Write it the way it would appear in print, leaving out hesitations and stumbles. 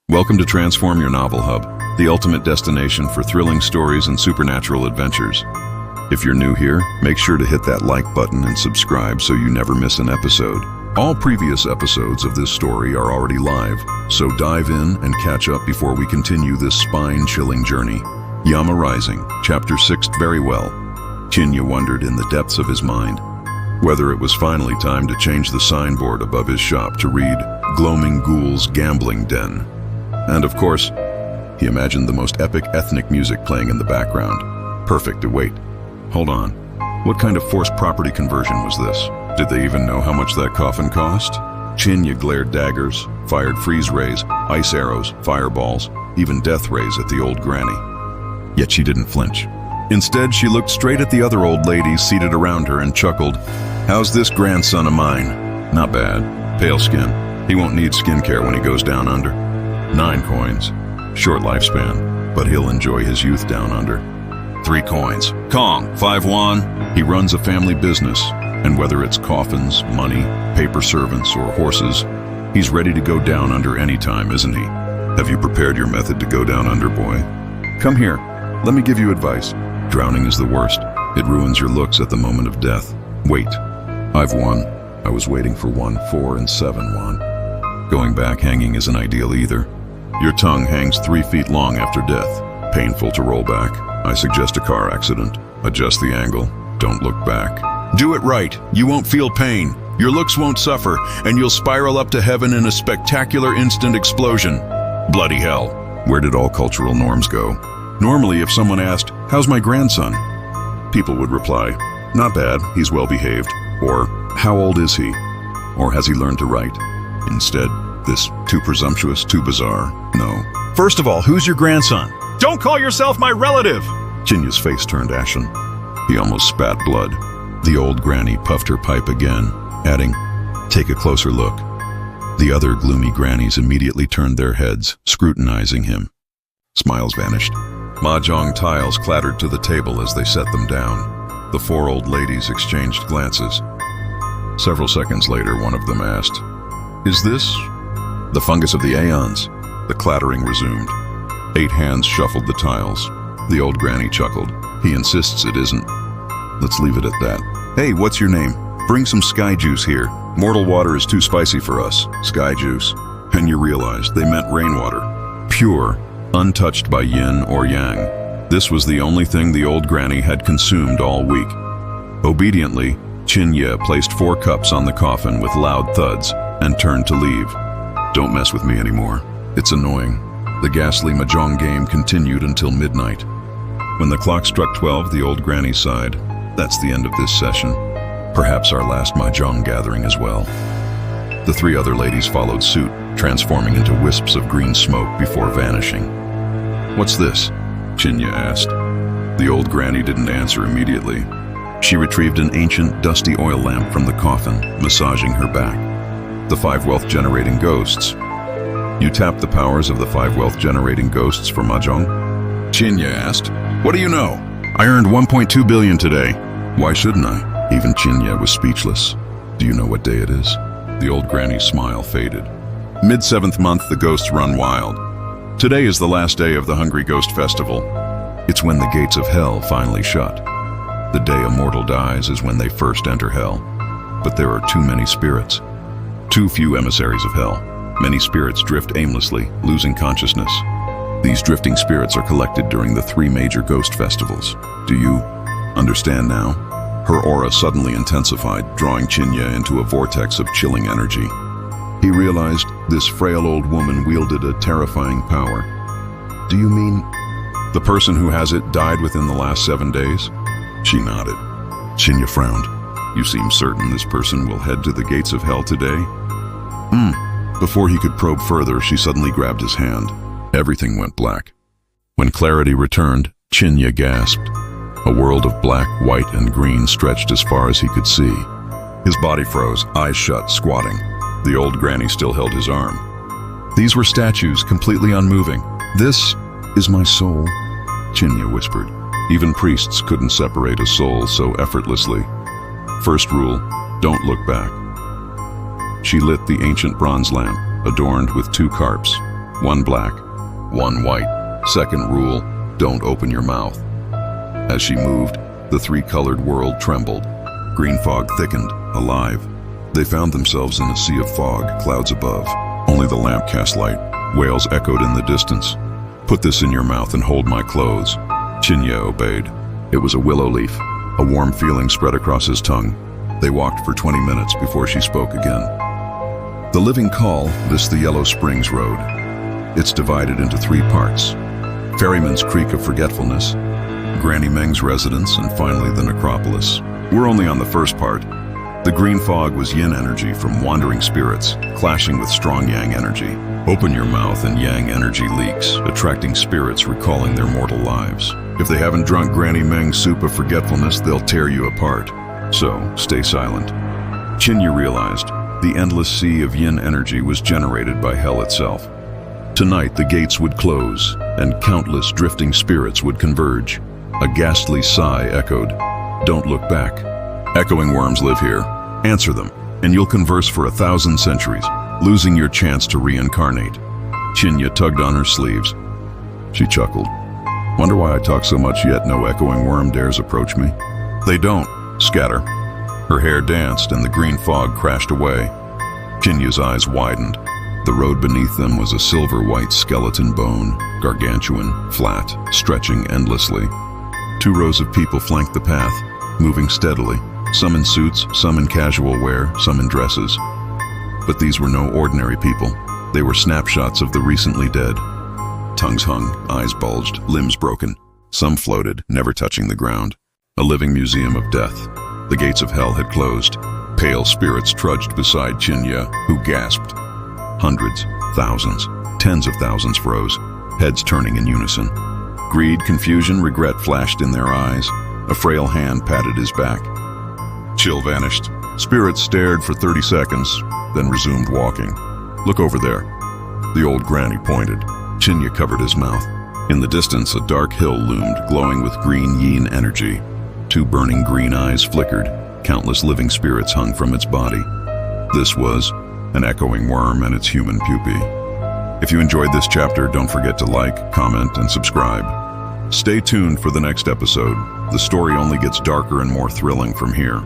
Welcome to Transform Your Novel Hub, the ultimate destination for thrilling stories and supernatural adventures. If you're new here, make sure to hit that like button and subscribe so you never miss an episode. All previous episodes of this story are already live, so dive in and catch up before we continue this spine-chilling journey. Yama Rising, Chapter 6. Very well. Qin Ye wondered in the depths of his mind whether it was finally time to change the signboard above his shop to read Gloaming Ghoul's Gambling Den. And of course, he imagined the most epic ethnic music playing in the background. Perfect to wait. Hold on. What kind of forced property conversion was this? Did they even know how much that coffin cost? Qin Ye glared daggers, fired freeze rays, ice arrows, fireballs, even death rays at the old granny. Yet she didn't flinch. Instead, she looked straight at the other old ladies seated around her and chuckled. "How's this grandson of mine?" "Not bad. Pale skin. He won't need skincare when he goes down under. 9 coins. Short lifespan, but he'll enjoy his youth down under. 3 coins. Kong, 5 won. He runs a family business, and whether it's coffins, money, paper servants, or horses, he's ready to go down under any time, isn't he? Have you prepared your method to go down under, boy? Come here. Let me give you advice. Drowning is the worst. It ruins your looks at the moment of death. Wait. I've won. I was waiting for 1, 4, and 7 won. Going back hanging isn't ideal either. Your tongue hangs 3 feet long after death. Painful to roll back. I suggest a car accident. Adjust the angle. Don't look back. Do it right. You won't feel pain. Your looks won't suffer, and you'll spiral up to heaven in a spectacular instant explosion. Bloody hell. Where did all cultural norms go? Normally, if someone asked, "How's my grandson?" people would reply, "Not bad, he's well behaved," or "How old is he?" or "Has he learned to write?" Instead, this too presumptuous, too bizarre, no. "First of all, who's your grandson? Don't call yourself my relative!" Qin Ye's face turned ashen. He almost spat blood. The old granny puffed her pipe again, adding, "Take a closer look." The other gloomy grannies immediately turned their heads, scrutinizing him. Smiles vanished. Mahjong tiles clattered to the table as they set them down. The 4 old ladies exchanged glances. Several seconds later, one of them asked, "Is this the fungus of the aeons?" The clattering resumed. 8 hands shuffled the tiles. The old granny chuckled. "He insists it isn't. Let's leave it at that. Hey, what's your name? Bring some sky juice here. Mortal water is too spicy for us. Sky juice." And you realized they meant rainwater. Pure, untouched by yin or yang. This was the only thing the old granny had consumed all week. Obediently, Qin Ye placed 4 cups on the coffin with loud thuds and turned to leave. "Don't mess with me anymore. It's annoying." The ghastly mahjong game continued until midnight. When the clock struck 12, the old granny sighed. "That's the end of this session. Perhaps our last mahjong gathering as well." The 3 other ladies followed suit, transforming into wisps of green smoke before vanishing. "What's this?" Qin Ye asked. The old granny didn't answer immediately. She retrieved an ancient, dusty oil lamp from the coffin, massaging her back. "The 5 wealth-generating ghosts. You tapped the powers of the 5 wealth-generating ghosts for mahjong?" Qin Ye asked. "What do you know? I earned 1.2 billion today. Why shouldn't I?" Even Qin Ye was speechless. "Do you know what day it is?" The old granny's smile faded. "Mid-7th month, the ghosts run wild. Today is the last day of the Hungry Ghost Festival. It's when the gates of hell finally shut. The day a mortal dies is when they first enter hell. But there are too many spirits. Too few emissaries of hell. Many spirits drift aimlessly, losing consciousness. These drifting spirits are collected during the 3 major ghost festivals. Do you understand now?" Her aura suddenly intensified, drawing Qin Ye into a vortex of chilling energy. He realized this frail old woman wielded a terrifying power. "Do you mean the person who has it died within the last 7 days?" She nodded. Qin Ye frowned. "You seem certain this person will head to the gates of hell today?" Before he could probe further, she suddenly grabbed his hand. Everything went black. When clarity returned, Qin Ye gasped. A world of black, white, and green stretched as far as he could see. His body froze, eyes shut, squatting. The old granny still held his arm. "These were statues, completely unmoving. This is my soul," Qin Ye whispered. Even priests couldn't separate a soul so effortlessly. First rule, don't look back. She lit the ancient bronze lamp, adorned with 2 carps. One black, one white. Second rule, don't open your mouth. As she moved, the three-colored world trembled. Green fog thickened, alive. They found themselves in a sea of fog, clouds above. Only the lamp cast light. Wails echoed in the distance. Put this in your mouth and hold my clothes. Qin Ye obeyed. It was a willow leaf. A warm feeling spread across his tongue. They walked for 20 minutes before she spoke again. The living call, this the Yellow Springs Road. It's divided into 3 parts. Ferryman's Creek of Forgetfulness, Granny Meng's residence, and finally the necropolis. We're only on the first part. The green fog was yin energy from wandering spirits, clashing with strong yang energy. Open your mouth and yang energy leaks, attracting spirits recalling their mortal lives. If they haven't drunk Granny Meng's soup of forgetfulness, they'll tear you apart. So, stay silent. Qin Ye realized the endless sea of yin energy was generated by hell itself. Tonight the gates would close, and countless drifting spirits would converge. A ghastly sigh echoed. Don't look back. Echoing worms live here. Answer them, and you'll converse for 1,000 centuries, losing your chance to reincarnate. Qin Ye tugged on her sleeves. She chuckled. Wonder why I talk so much yet no echoing worm dares approach me? They don't. Scatter. Her hair danced and the green fog crashed away. Qin Ye's eyes widened. The road beneath them was a silver-white skeleton bone, gargantuan, flat, stretching endlessly. 2 rows of people flanked the path, moving steadily, some in suits, some in casual wear, some in dresses. But these were no ordinary people. They were snapshots of the recently dead. Tongues hung, eyes bulged, limbs broken. Some floated, never touching the ground. A living museum of death. The gates of hell had closed. Pale spirits trudged beside Qin Ye, who gasped. Hundreds, thousands, tens of thousands froze, heads turning in unison. Greed, confusion, regret flashed in their eyes. A frail hand patted his back. Chill vanished. Spirits stared for 30 seconds, then resumed walking. Look over there. The old granny pointed. Qin Ye covered his mouth. In the distance, a dark hill loomed, glowing with green yin energy. 2 burning green eyes flickered. Countless living spirits hung from its body. This was an echoing worm and its human pupae. If you enjoyed this chapter, don't forget to like, comment, and subscribe. Stay tuned for the next episode. The story only gets darker and more thrilling from here.